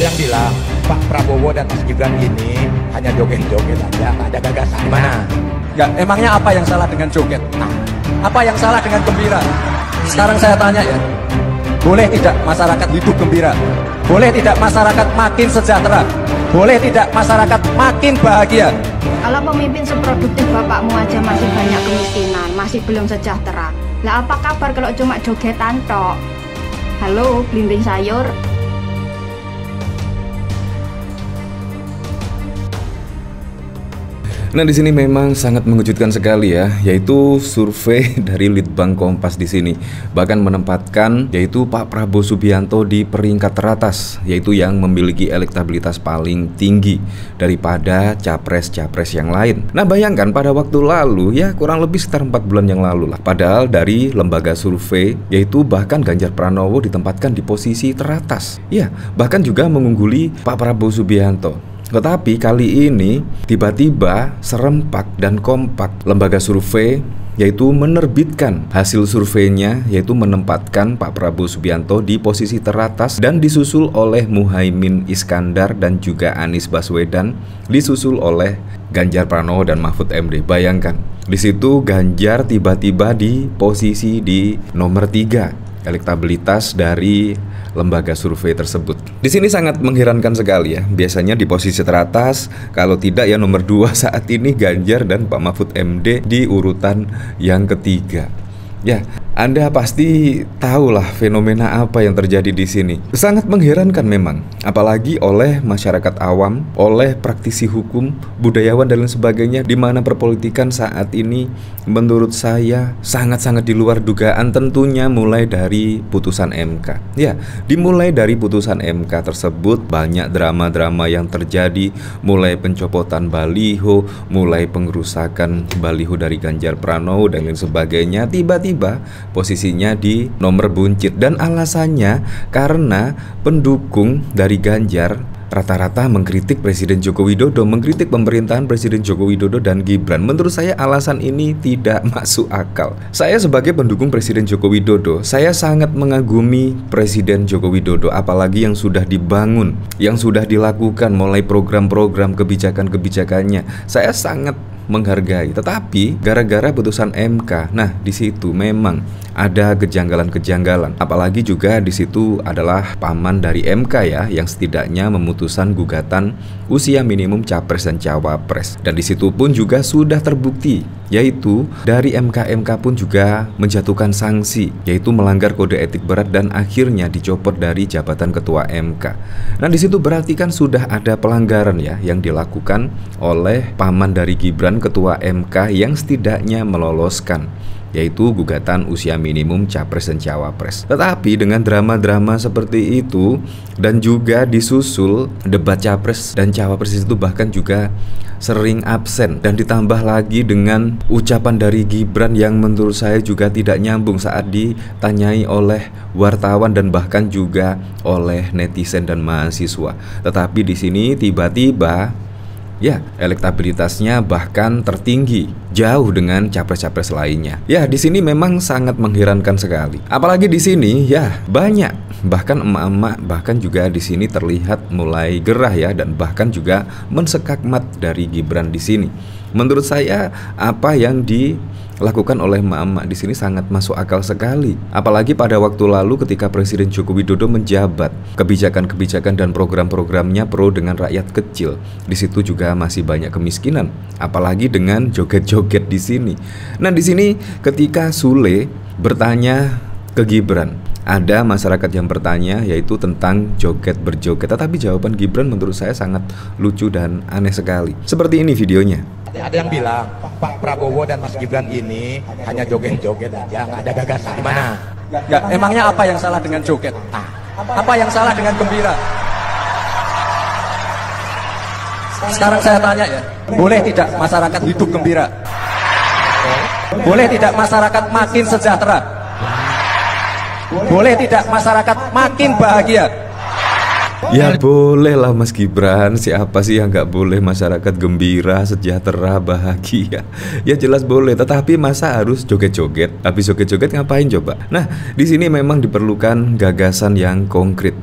yang bilang Pak Prabowo dan Mas Gibran ini hanya joget-joget aja, nggak ada gagasan. Gimana? Ya, emangnya apa yang salah dengan joget? Apa yang salah dengan gembira? Sekarang saya tanya ya, boleh tidak masyarakat hidup gembira? Boleh tidak masyarakat makin sejahtera? Boleh tidak masyarakat makin bahagia? Kalau pemimpin seproduktif bapakmu aja masih banyak kemiskinan, masih belum sejahtera. Lah apa kabar kalau cuma jogetan tok? Halo, belimbing sayur. Nah, di sini memang sangat mengejutkan sekali ya, yaitu survei dari Litbang Kompas di sini bahkan menempatkan yaitu Pak Prabowo Subianto di peringkat teratas, yaitu yang memiliki elektabilitas paling tinggi daripada capres-capres yang lain. Nah, bayangkan pada waktu lalu ya, kurang lebih sekitar 4 bulan yang lalu lah, padahal dari lembaga survei yaitu bahkan Ganjar Pranowo ditempatkan di posisi teratas. Ya, bahkan juga mengungguli Pak Prabowo Subianto. Tetapi kali ini tiba-tiba serempak dan kompak lembaga survei yaitu menerbitkan hasil surveinya, yaitu menempatkan Pak Prabowo Subianto di posisi teratas dan disusul oleh Muhaimin Iskandar dan juga Anies Baswedan, disusul oleh Ganjar Pranowo dan Mahfud MD. Bayangkan, di situ Ganjar tiba-tiba di posisi di nomor 3 elektabilitas dari lembaga survei tersebut. Di sini sangat mengherankan sekali ya. Biasanya di posisi teratas, kalau tidak ya nomor 2 saat ini Ganjar dan Pak Mahfud MD di urutan yang ketiga. Ya, Anda pasti tahulah fenomena apa yang terjadi di sini. Sangat mengherankan memang, apalagi oleh masyarakat awam, oleh praktisi hukum, budayawan dan lain sebagainya, di mana perpolitikan saat ini menurut saya sangat-sangat di luar dugaan, tentunya mulai dari putusan MK. Ya, dimulai dari putusan MK tersebut banyak drama-drama yang terjadi, mulai pencopotan baliho, mulai pengrusakan baliho dari Ganjar Pranowo dan lain sebagainya. Tiba-tiba posisinya di nomor buncit, dan alasannya karena pendukung dari Ganjar rata-rata mengkritik Presiden Joko Widodo, mengkritik pemerintahan Presiden Joko Widodo dan Gibran. Menurut saya alasan ini tidak masuk akal. Saya sebagai pendukung Presiden Joko Widodo, saya sangat mengagumi Presiden Joko Widodo, apalagi yang sudah dibangun, yang sudah dilakukan, mulai program-program kebijakan-kebijakannya. Saya sangat menghargai. Tetapi gara-gara putusan MK, nah di situ memang ada kejanggalan-kejanggalan. Apalagi juga di situ adalah paman dari MK ya, yang setidaknya memutuskan gugatan usia minimum capres dan cawapres. Dan di situ pun juga sudah terbukti, yaitu dari MK pun juga menjatuhkan sanksi, yaitu melanggar kode etik berat dan akhirnya dicopot dari jabatan ketua MK. Nah di situ berarti kan sudah ada pelanggaran ya yang dilakukan oleh paman dari Gibran, ketua MK, yang setidaknya meloloskan yaitu gugatan usia minimum capres dan cawapres. Tetapi dengan drama-drama seperti itu dan juga disusul debat capres dan cawapres itu bahkan juga sering absen, dan ditambah lagi dengan ucapan dari Gibran yang menurut saya juga tidak nyambung saat ditanyai oleh wartawan dan bahkan juga oleh netizen dan mahasiswa. Tetapi di sini tiba-tiba ya, elektabilitasnya bahkan tertinggi, jauh dengan capres-capres lainnya. Ya, di sini memang sangat mengherankan sekali. Apalagi di sini ya banyak, bahkan emak-emak bahkan juga di sini terlihat mulai gerah ya, dan bahkan juga mensekakmat dari Gibran di sini. Menurut saya apa yang dilakukan oleh emak-emak di sini sangat masuk akal sekali. Apalagi pada waktu lalu ketika Presiden Joko Widodo menjabat, kebijakan-kebijakan dan program-programnya pro dengan rakyat kecil. Di situ juga masih banyak kemiskinan, apalagi dengan joget-joget di sini. Nah, di sini ketika Sule bertanya ke Gibran, ada masyarakat yang bertanya yaitu tentang joget berjoget, tetapi jawaban Gibran menurut saya sangat lucu dan aneh sekali. Seperti ini videonya. Ada yang bilang Pak Prabowo dan Mas Gibran ini hanya joget-joget aja, nggak ada gagasan. Gimana? Ya, emangnya apa yang salah dengan joget? Apa yang salah dengan gembira? Sekarang saya tanya ya, boleh tidak masyarakat hidup gembira? Boleh tidak masyarakat makin sejahtera? Boleh tidak masyarakat makin bahagia? Ya boleh lah Mas Gibran, siapa sih yang nggak boleh masyarakat gembira, sejahtera, bahagia? Ya jelas boleh, tetapi masa harus joget-joget? Habis joget-joget ngapain coba? Nah, di sini memang diperlukan gagasan yang konkret.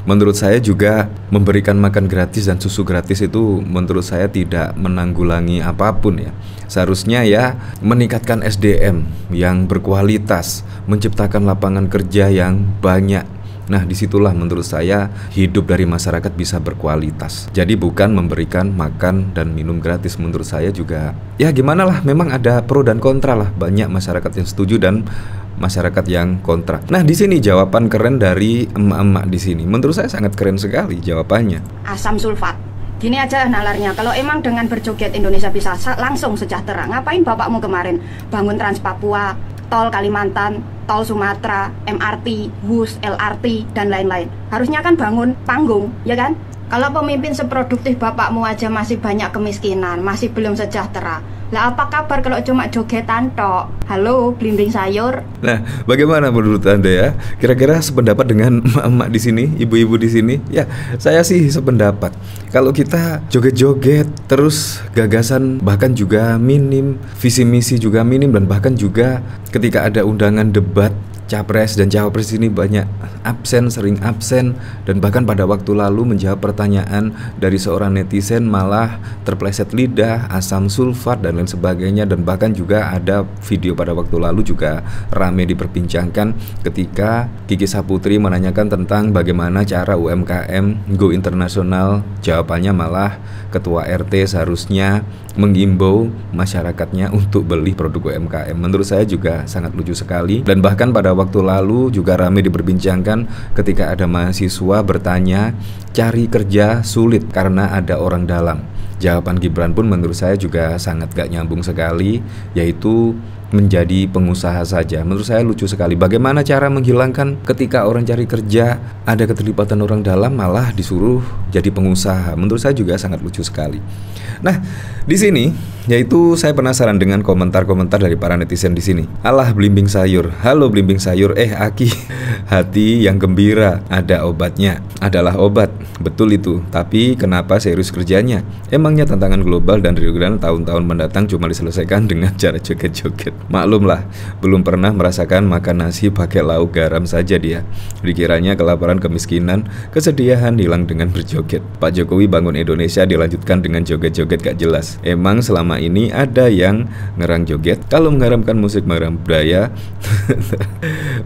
Menurut saya juga memberikan makan gratis dan susu gratis itu menurut saya tidak menanggulangi apapun ya. Seharusnya ya meningkatkan SDM yang berkualitas, menciptakan lapangan kerja yang banyak. Nah, disitulah menurut saya hidup dari masyarakat bisa berkualitas. Jadi bukan memberikan makan dan minum gratis. Menurut saya juga ya gimana lah, memang ada pro dan kontra lah. Banyak masyarakat yang setuju dan masyarakat yang kontra. Nah, di sini jawaban keren dari emak-emak di sini. Menurut saya sangat keren sekali jawabannya. Asam sulfat. Gini aja nalarnya, kalau emang dengan berjoget Indonesia bisa langsung sejahtera, ngapain bapakmu kemarin bangun Trans Papua, tol Kalimantan, tol Sumatera, MRT, WUS, LRT, dan lain-lain? Harusnya kan bangun panggung, ya kan? Kalau pemimpin seproduktif bapakmu aja masih banyak kemiskinan, masih belum sejahtera, lah apa kabar kalau cuma jogetan tok? Halo, belimbing sayur. Nah, bagaimana menurut Anda ya? Kira-kira sependapat dengan emak-emak di sini, ibu-ibu di sini? Ya, saya sih sependapat. Kalau kita joget-joget, terus gagasan bahkan juga minim, visi misi juga minim, dan bahkan juga ketika ada undangan debat Capres dan Cawapres ini banyak absen, sering absen, dan bahkan pada waktu lalu menjawab pertanyaan dari seorang netizen malah terpleset lidah, asam sulfat dan lain sebagainya. Dan bahkan juga ada video pada waktu lalu juga ramai diperbincangkan ketika Kiki Saputri menanyakan tentang bagaimana cara UMKM go internasional. Jawabannya malah ketua RT seharusnya mengimbau masyarakatnya untuk beli produk UMKM. Menurut saya juga sangat lucu sekali. Dan bahkan pada waktu lalu juga ramai diperbincangkan ketika ada mahasiswa bertanya, cari kerja sulit karena ada orang dalam. Jawaban Gibran pun menurut saya juga sangat gak nyambung sekali, yaitu menjadi pengusaha saja. Menurut saya lucu sekali. Bagaimana cara menghilangkan ketika orang cari kerja ada keterlibatan orang dalam malah disuruh jadi pengusaha. Menurut saya juga sangat lucu sekali. Nah, di sini yaitu saya penasaran dengan komentar-komentar dari para netizen di sini. Alah belimbing sayur. Halo belimbing sayur. Aki, hati yang gembira ada obatnya. Adalah obat. Betul itu. Tapi kenapa serius kerjanya? Emangnya tantangan global dan regional tahun-tahun mendatang cuma diselesaikan dengan cara joget-joget? Maklumlah, belum pernah merasakan makan nasi pakai lauk garam saja dia. Dikiranya kelaparan, kemiskinan, kesedihan hilang dengan berjoget. Pak Jokowi bangun Indonesia dilanjutkan dengan joget-joget gak jelas. Emang selama ini ada yang ngerang joget? Kalau mengharamkan musik mengharam budaya,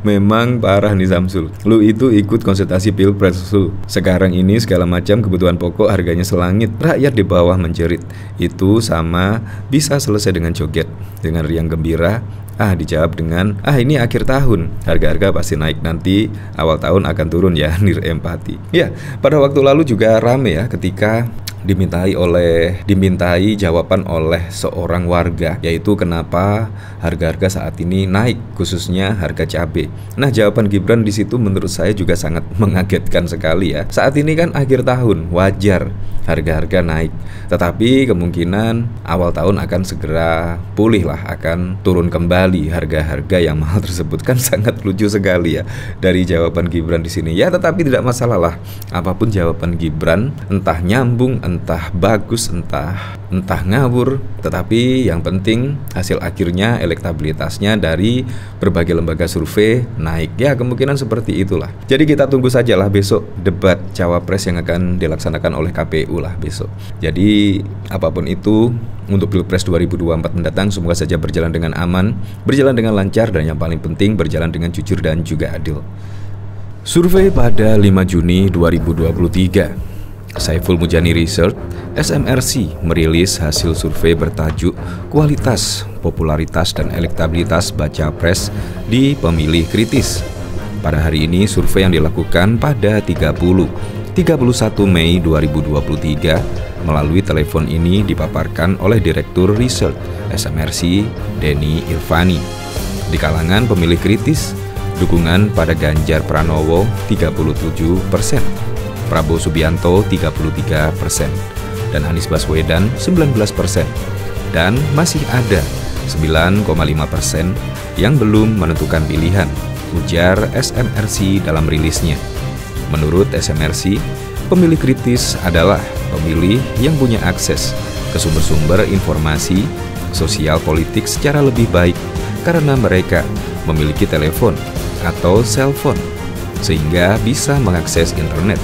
memang parah nih Samsul. Lu itu ikut konsultasi pilpres lu. Sekarang ini segala macam kebutuhan pokok harganya selangit. Rakyat di bawah menjerit. Itu sama bisa selesai dengan joget, dengan riang gembira. Dijawab dengan ini akhir tahun, harga-harga pasti naik, nanti awal tahun akan turun ya. Nir empati. Ya, pada waktu lalu juga rame ya ketika dimintai jawaban oleh seorang warga, yaitu kenapa harga-harga saat ini naik, khususnya harga cabai. Nah, jawaban Gibran di situ menurut saya juga sangat mengagetkan sekali ya. Saat ini kan akhir tahun, wajar harga-harga naik, tetapi kemungkinan awal tahun akan segera pulih lah, akan turun kembali harga-harga yang mahal tersebut. Kan sangat lucu sekali ya dari jawaban Gibran di sini. Ya, tetapi tidak masalah lah, apapun jawaban Gibran, entah nyambung, entah bagus, entah ngawur, tetapi yang penting hasil akhirnya elektabilitasnya dari berbagai lembaga survei naik. Ya, kemungkinan seperti itulah. Jadi kita tunggu sajalah besok debat Cawapres yang akan dilaksanakan oleh KPU lah besok. Jadi apapun itu untuk Pilpres 2024 mendatang semoga saja berjalan dengan aman, berjalan dengan lancar, dan yang paling penting berjalan dengan jujur dan juga adil. Survei pada 5 Juni 2023. Saiful Mujani Research SMRC merilis hasil survei bertajuk Kualitas, Popularitas, dan Elektabilitas Baca Pres di Pemilih Kritis. Pada hari ini survei yang dilakukan pada 31 Mei 2023 melalui telepon ini dipaparkan oleh Direktur Research SMRC Denny Irvani. Di kalangan pemilih kritis, dukungan pada Ganjar Pranowo 37%, Prabowo Subianto 33%, dan Anies Baswedan 19%, dan masih ada 9,5% yang belum menentukan pilihan, ujar SMRC dalam rilisnya. Menurut SMRC, pemilih kritis adalah pemilih yang punya akses ke sumber-sumber informasi sosial politik secara lebih baik karena mereka memiliki telepon atau cellphone. sehingga bisa mengakses internet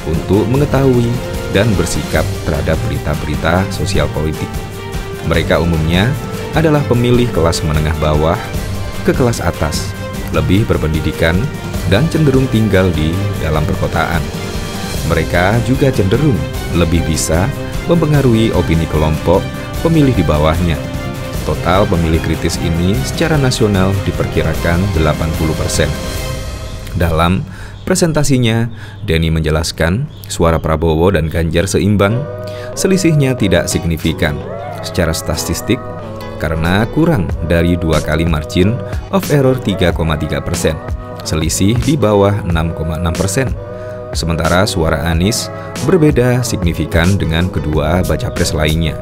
untuk mengetahui dan bersikap terhadap berita-berita sosial politik. Mereka umumnya adalah pemilih kelas menengah bawah ke kelas atas, lebih berpendidikan, dan cenderung tinggal di dalam perkotaan. Mereka juga cenderung lebih bisa mempengaruhi opini kelompok pemilih di bawahnya. Total pemilih kritis ini secara nasional diperkirakan 80%. Dalam presentasinya, Denny menjelaskan suara Prabowo dan Ganjar seimbang, selisihnya tidak signifikan secara statistik karena kurang dari 2 kali margin of error 3,3%, selisih di bawah 6,6%. Sementara suara Anies berbeda signifikan dengan kedua baca pres lainnya.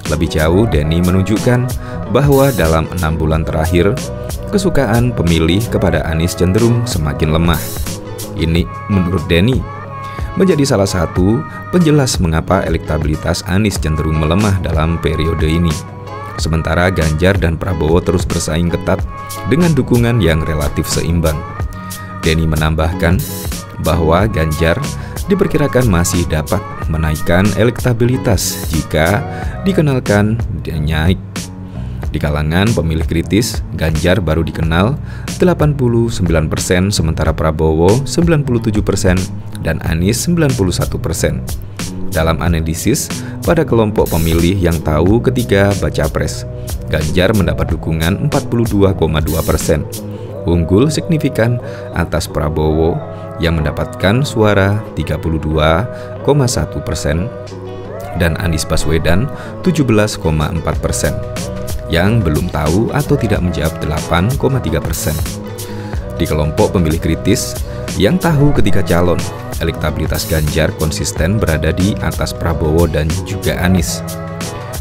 Lebih jauh, Denny menunjukkan bahwa dalam 6 bulan terakhir, kesukaan pemilih kepada Anies cenderung semakin lemah. Ini menurut Denny menjadi salah satu penjelas mengapa elektabilitas Anies cenderung melemah dalam periode ini. Sementara Ganjar dan Prabowo terus bersaing ketat dengan dukungan yang relatif seimbang. Denny menambahkan bahwa Ganjar diperkirakan masih dapat menaikkan elektabilitas jika dikenalkan dan naik. Di kalangan pemilih kritis, Ganjar baru dikenal 89%, sementara Prabowo 97% dan Anies 91%. Dalam analisis pada kelompok pemilih yang tahu ketiga baca pres, Ganjar mendapat dukungan 42,2%, unggul signifikan atas Prabowo yang mendapatkan suara 32,1% dan Anies Baswedan 17,4%. Yang belum tahu atau tidak menjawab 8,3%. Di kelompok pemilih kritis yang tahu ketiga calon, elektabilitas Ganjar konsisten berada di atas Prabowo dan juga Anies.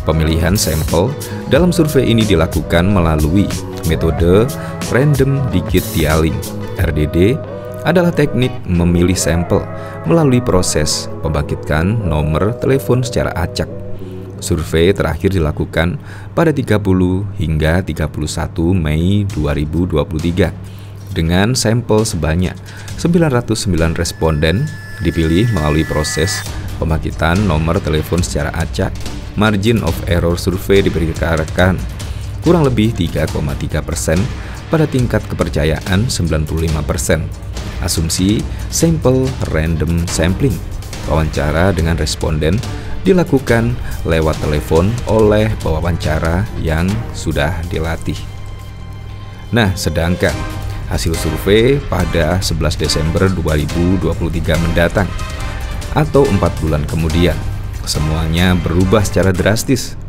Pemilihan sampel dalam survei ini dilakukan melalui metode random digit dialing. RDD adalah teknik memilih sampel melalui proses membangkitkan nomor telepon secara acak. Survei terakhir dilakukan pada 30 hingga 31 Mei 2023 dengan sampel sebanyak 909 responden dipilih melalui proses pembangkitan nomor telepon secara acak. Margin of error survei diperkirakan kurang lebih 3,3% pada tingkat kepercayaan 95%. Asumsi sampel random sampling, wawancara dengan responden dilakukan lewat telepon oleh pewawancara yang sudah dilatih. Nah, sedangkan hasil survei pada 11 Desember 2023 mendatang atau 4 bulan kemudian, semuanya berubah secara drastis.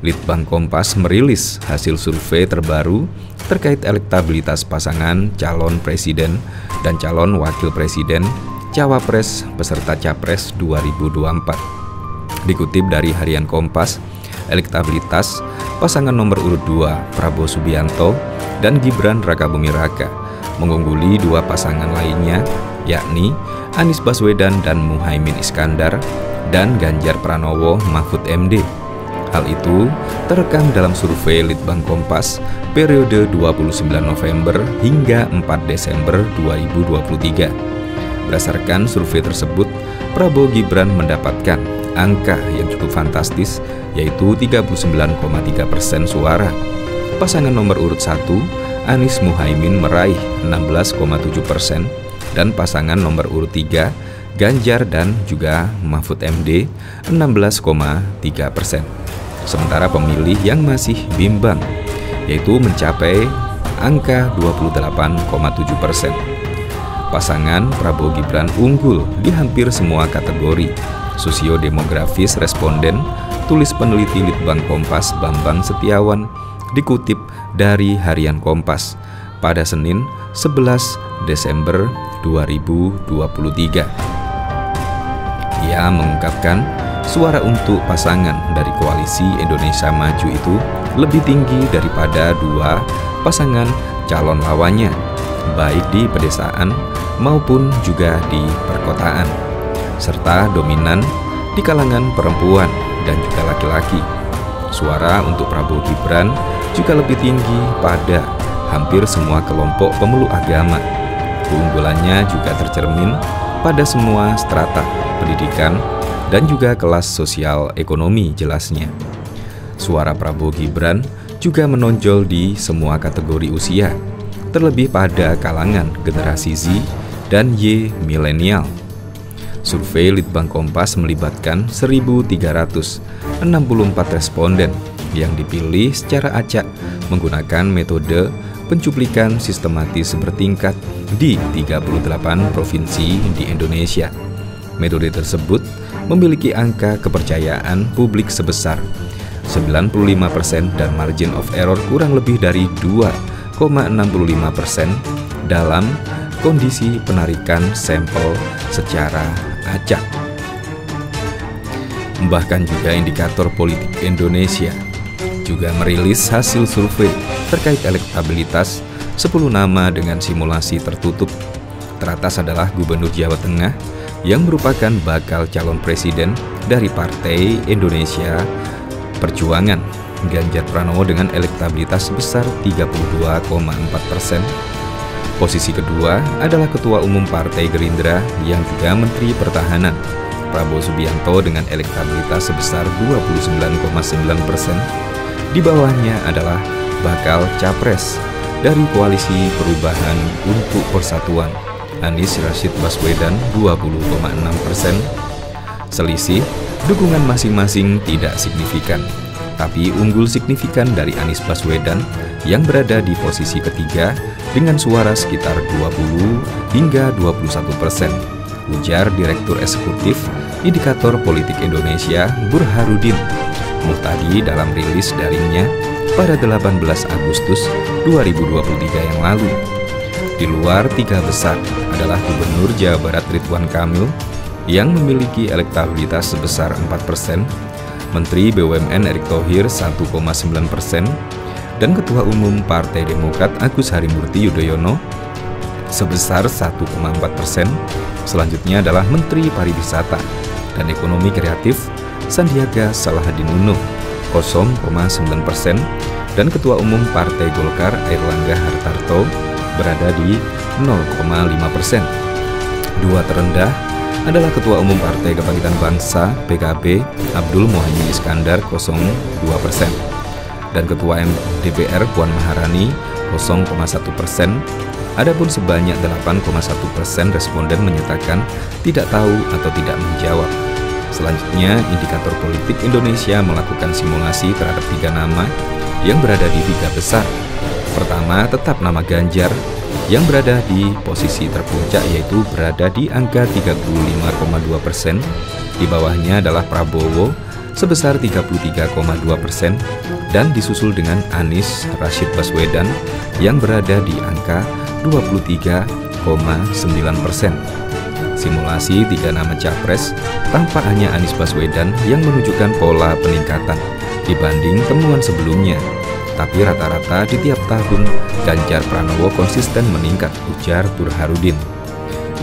Litbang Kompas merilis hasil survei terbaru terkait elektabilitas pasangan calon presiden dan calon wakil presiden, cawapres beserta capres 2024. Dikutip dari Harian Kompas, elektabilitas pasangan nomor urut 2 Prabowo Subianto dan Gibran Rakabuming Raka mengungguli dua pasangan lainnya, yakni Anies Baswedan dan Muhaimin Iskandar dan Ganjar Pranowo Mahfud MD. Hal itu terekam dalam survei Litbang Kompas periode 29 November hingga 4 Desember 2023. Berdasarkan survei tersebut, Prabowo Gibran mendapatkan angka yang cukup fantastis, yaitu 39,3% suara. Pasangan nomor urut 1, Anies Muhaimin meraih 16,7% dan pasangan nomor urut 3, Ganjar dan juga Mahfud MD 16,3%. Sementara pemilih yang masih bimbang, yaitu mencapai angka 28,7%. Pasangan Prabowo Gibran unggul di hampir semua kategori. Sosiodemografis responden, tulis peneliti Litbang Kompas Bambang Setiawan, dikutip dari Harian Kompas pada Senin 11 Desember 2023. Ia mengungkapkan suara untuk pasangan dari Koalisi Indonesia Maju itu lebih tinggi daripada dua pasangan calon lawannya, baik di pedesaan maupun juga di perkotaan, serta dominan di kalangan perempuan dan juga laki-laki. Suara untuk Prabowo Gibran juga lebih tinggi pada hampir semua kelompok pemeluk agama. Keunggulannya juga tercermin pada semua strata pendidikan dan juga kelas sosial ekonomi jelasnya. Suara Prabowo Gibran juga menonjol di semua kategori usia, terlebih pada kalangan generasi Z dan Y milenial. Survei Litbang Kompas melibatkan 1.364 responden yang dipilih secara acak menggunakan metode pencuplikan sistematis bertingkat di 38 provinsi di Indonesia. Metode tersebut memiliki angka kepercayaan publik sebesar 95% dan margin of error kurang lebih dari 2,65% dalam kondisi penarikan sampel secara acak. Bahkan juga indikator politik Indonesia juga merilis hasil survei terkait elektabilitas 10 nama dengan simulasi tertutup. Teratas adalah Gubernur Jawa Tengah yang merupakan bakal calon presiden dari Partai Indonesia Perjuangan, Ganjar Pranowo dengan elektabilitas sebesar 32,4%. Posisi kedua adalah Ketua Umum Partai Gerindra yang juga Menteri Pertahanan, Prabowo Subianto dengan elektabilitas sebesar 29,9%. Di bawahnya adalah bakal capres dari Koalisi Perubahan untuk Persatuan, Anies Rashid Baswedan 20,6%. Selisih dukungan masing-masing tidak signifikan, tapi unggul signifikan dari Anies Baswedan yang berada di posisi ketiga dengan suara sekitar 20 hingga 21%, ujar Direktur Eksekutif Indikator Politik Indonesia Burhanuddin Muhtadi dalam rilis daringnya pada 18 Agustus 2023 yang lalu. Di luar tiga besar adalah Gubernur Jawa Barat Ridwan Kamil yang memiliki elektabilitas sebesar 4%, Menteri BUMN Erick Thohir 1,9%, dan Ketua Umum Partai Demokrat Agus Harimurti Yudhoyono sebesar 1,4%. Selanjutnya adalah Menteri Pariwisata dan Ekonomi Kreatif Sandiaga Salahuddin Uno 0,9%, dan Ketua Umum Partai Golkar Airlangga Hartarto berada di 0,5%. Dua terendah adalah Ketua Umum Partai Kebangkitan Bangsa PKB Abdul Muhaimin Iskandar 0,2%, dan Ketua DPR Puan Maharani 0,1%. Adapun sebanyak 8,1% responden menyatakan tidak tahu atau tidak menjawab. Selanjutnya, Indikator Politik Indonesia melakukan simulasi terhadap tiga nama yang berada di tiga besar. Pertama, tetap nama Ganjar yang berada di posisi terpuncak, yaitu berada di angka 35,2%. Di bawahnya adalah Prabowo sebesar 33,2% dan disusul dengan Anies Rashid Baswedan yang berada di angka 23,9%. Simulasi tiga nama capres tampak hanya Anies Baswedan yang menunjukkan pola peningkatan dibanding temuan sebelumnya. Tapi rata-rata di tiap tahun Ganjar Pranowo konsisten meningkat, ujar Burhanuddin.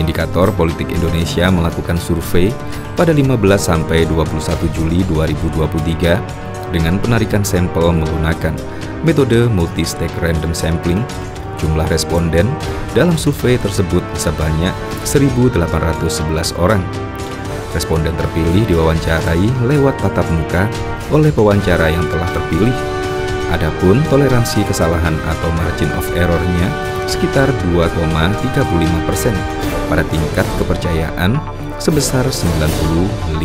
Indikator Politik Indonesia melakukan survei pada 15 sampai 21 Juli 2023 dengan penarikan sampel menggunakan metode multi-stage random sampling. Jumlah responden dalam survei tersebut sebanyak 1.811 orang. Responden terpilih diwawancarai lewat tatap muka oleh pewawancara yang telah terpilih. Adapun toleransi kesalahan atau margin of error-nya sekitar 2,35% pada tingkat kepercayaan sebesar 95%.